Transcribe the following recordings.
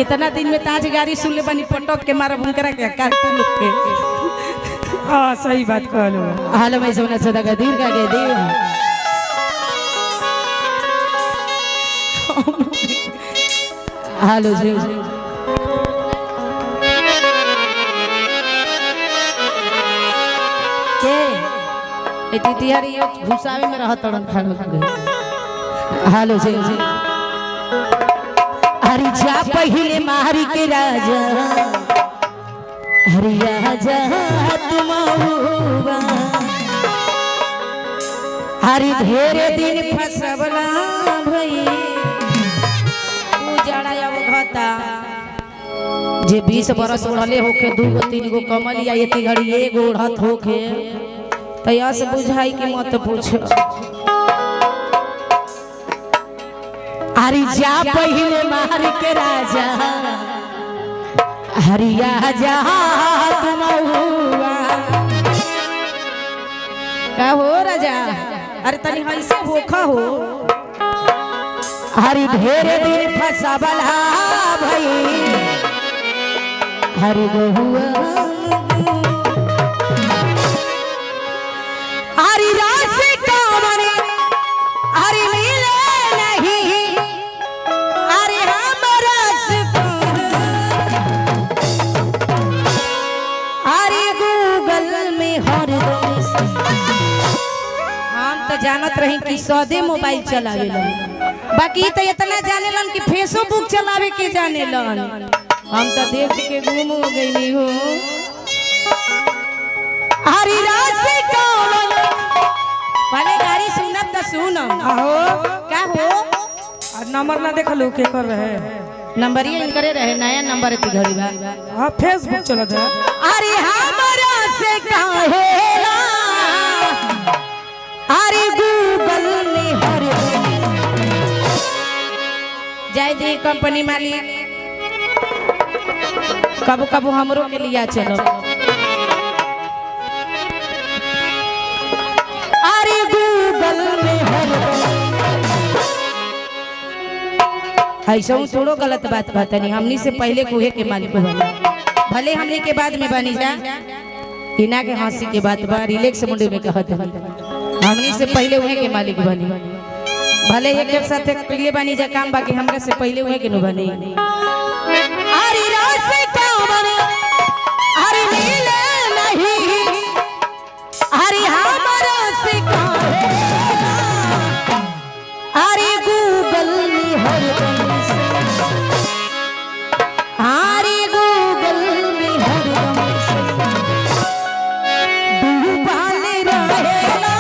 इतना दिन में ताज गाड़ी सुन ले बनी पटक के मारा बुनकरा के कार्टून के। हां सही बात कहलो। हाल में सोना सदा का दीर का के देव हेलो जी के तितिहारी घुसावे में रहत तड़न खाड़ गए। हेलो जी हरि जा पहिले मारी के राजा हरि राजा तुम हुआ हरि ढेरे दिन फसवला भई उजाड़ा अवघता जे 20 बरस ओढ़ले होके 2 गो 3 गो कमलिया एती घड़ी एगो ओढ़त होके तया से बुझाई कि मत पूछ। हरि जा पहिले मार के राजा हरिया जा तुम हुआ का हो राजा अरे तनी ऐसे होखा हो हरि ढेरे दिन फसावला भई हरि बहुआ हरि रास कामन हरि मिले नहीं हरि हमरा से हरि गूगल में हर हम तो जानत रही कि सौदे मोबाइल चलावेलन बाकी तो इतना जानेलन कि फेसबुक चलावे के जानेलन हम तो देख के गुम हो गई हो। हरि रास कामन वाले गाड़ी सुनब त सुनम आहो का हो नंबर ना देखलू के कर रहे नंबर ये करे रहे नया नंबर है घड़ी बा हां फेसबुक चलत है। अरे हमरा से काहेला अरे गूगल में हर जय दी कंपनी मालिक कब कब हमरो के लिया चलो अरे गूगल में हर ऐसा थोड़ो गलत बात कहता नहीं हमनी से पहले कुहे के मालिक बना भले हमनी के बाद में बनी जा इना के हंसी के बात बा रिलैक्स मुंडे में कहत हमनी से पहले उहे के मालिक बनी भले एक साथ पहले बनी जा काम बाकी हमरा से पहले उहे के न बनी। अरे रास कामन अरे मिले नहीं अरे हमरा से काहेला अरे गूगल में हर अरे गूगल में हर डूबाल रहेला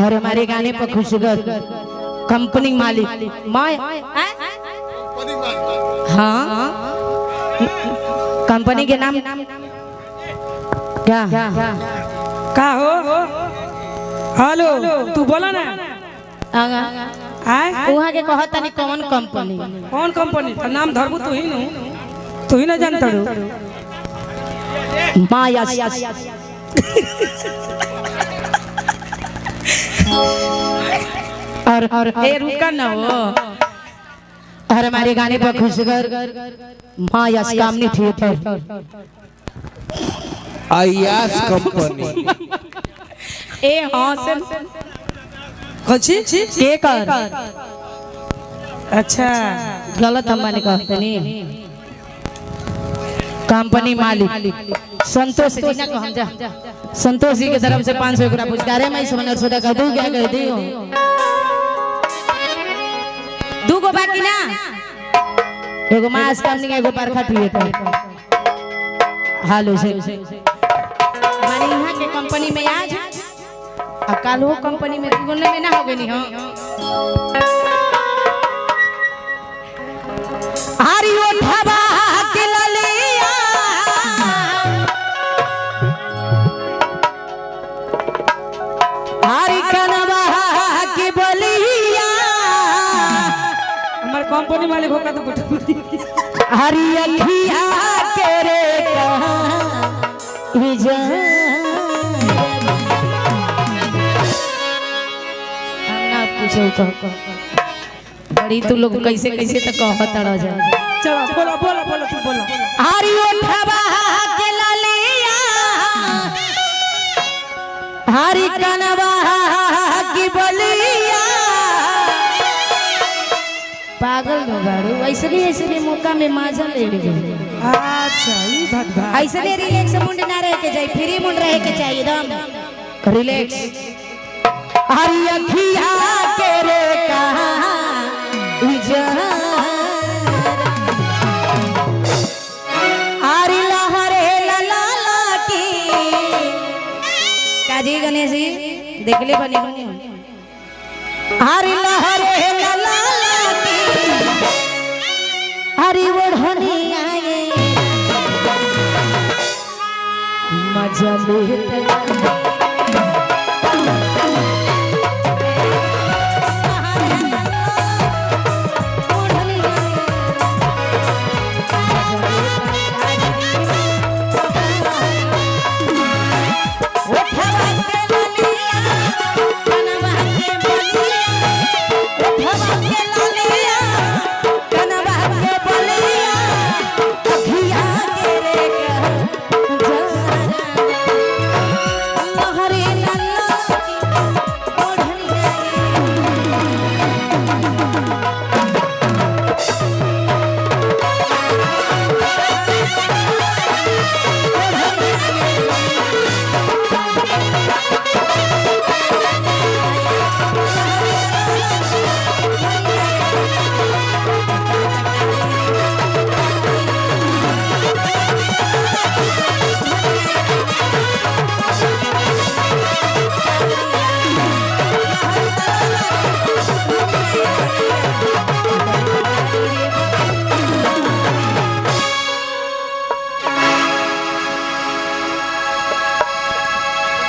और हमारे गाने पर खुशगर कंपनी मालिक हाँ कंपनी के नाम क्या का हो हेलो तू बोला ना वहाँ के कहता नहीं कौन कंपनी कौन कंपनी तो नाम धरबू तू ही ना जानता रू माया और ए रुका ना हो और हमारे गाने पर खुशगर माँ यश कामनी थिएटर आयास कंपनी ए हाँ से कौची के कर अच्छा गलत हम माने कहते नहीं कंपनी मालिक संतोष जी ना को हम जा संतोष जी के तरफ से 500 रुपया पुरस्कार है। मैं समझ सोदा कर दूं क्या कह दी हो दू गो बाकी ना एगो मास कंपनी एगो परखा थिएटर हालो से माने यहाँ के कंपनी में आज आ कल वो कंपनी में बोलने में ना हो गई हां आरी ओ ढाबा के ललिया आरी कनवा के बलिया हमारे कंपनी मालिक होगा तो हरी अखिया के रे कहाँ ना पूछो कह बड़ी तू लोग कैसे कैसे तक कहत रह जा चलो बोलो बोलो बोलो तू बोलो हरी उठवा के ललिया हरी कनवा की बलिया पागल हो बाड़ू ऐसे मौका में माजा ले ले अच्छा ई बात बा ऐसे रिलैक्स मुंड ना रहे के चाहिए फ्री मुंड रहे के चाहिए एकदम रिलैक्स हरी अखिया के रे कहाँ हरी लहरे लला की काजी गणेश जी देख ले बनी हरी लहरे लला की हरी ओढ़नी आए मजा लेते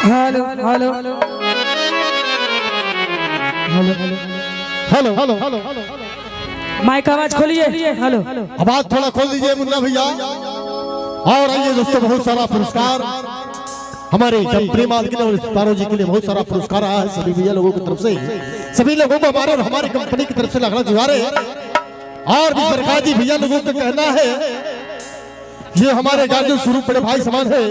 hello hello hello hello hello mic आवाज खोलिए हेलो आवाज थोड़ा खोल दीजिए मुन्ना भैया। और आइए दोस्तों बहुत सारा पुरस्कार हमारे कंपनी मालिक और पारो जी के लिए बहुत सारा पुरस्कार आया है सभी भैया लोगों की तरफ से। सभी लोगों को हमारे और हमारी कंपनी की तरफ से लगना जुआरे और भी सरकार जी भैया लोगों का कहना है ये हमारे गार्जियन स्वरूप बड़े भाई समान है